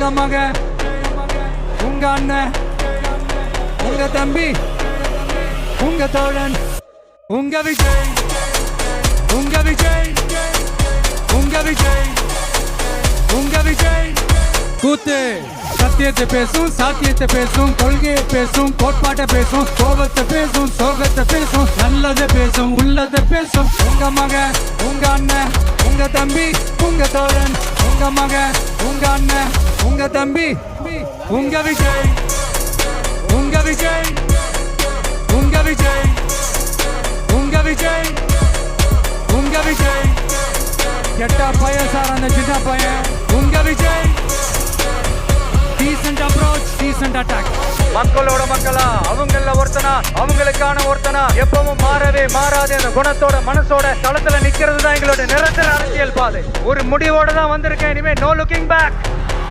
உங்க மகன், உங்க அண்ணன், உங்க தம்பி, உங்க தோழன், உங்க விஜய், உங்க விஜய், உங்க விஜய், உங்க விஜய். கூத்து சத்தியத்தை பேசும், சாத்தியத்தை பேசும், கொள்கையை பேசும், கோட்பாட்டை பேசும், கோபத்தை பேசும், சோகத்தை பேசும், நல்லதை பேசும், உள்ளதை பேசும். உங்க மகன், உங்க அண்ணன், உங்க தம்பி, உங்க தோழன், உங்க மகன், உங்க அண்ணன், உங்க தம்பி, உங்க விஜய், உங்க விஜய், உங்க விஜய், உங்க விஜய், உங்க விஜய். கெட்ட பையன் சார் அந்த சின்ன பையன். உங்க Vijay. Decent approach, decent attack. மக்களோட மக்களா, அவங்கள ஒருத்தனா, அவங்களுக்கான ஒருத்தனா, எப்பவும் மாறவே மாறாத அந்த குணத்தோட மனசோட தளத்துல நிக்கிறது தான் எங்களோட நிரந்தர அரசியல் பாதை. ஒரு முடிவோட தான் வந்திருக்கேன். இனிமே நோ லுக்கிங் பேக்.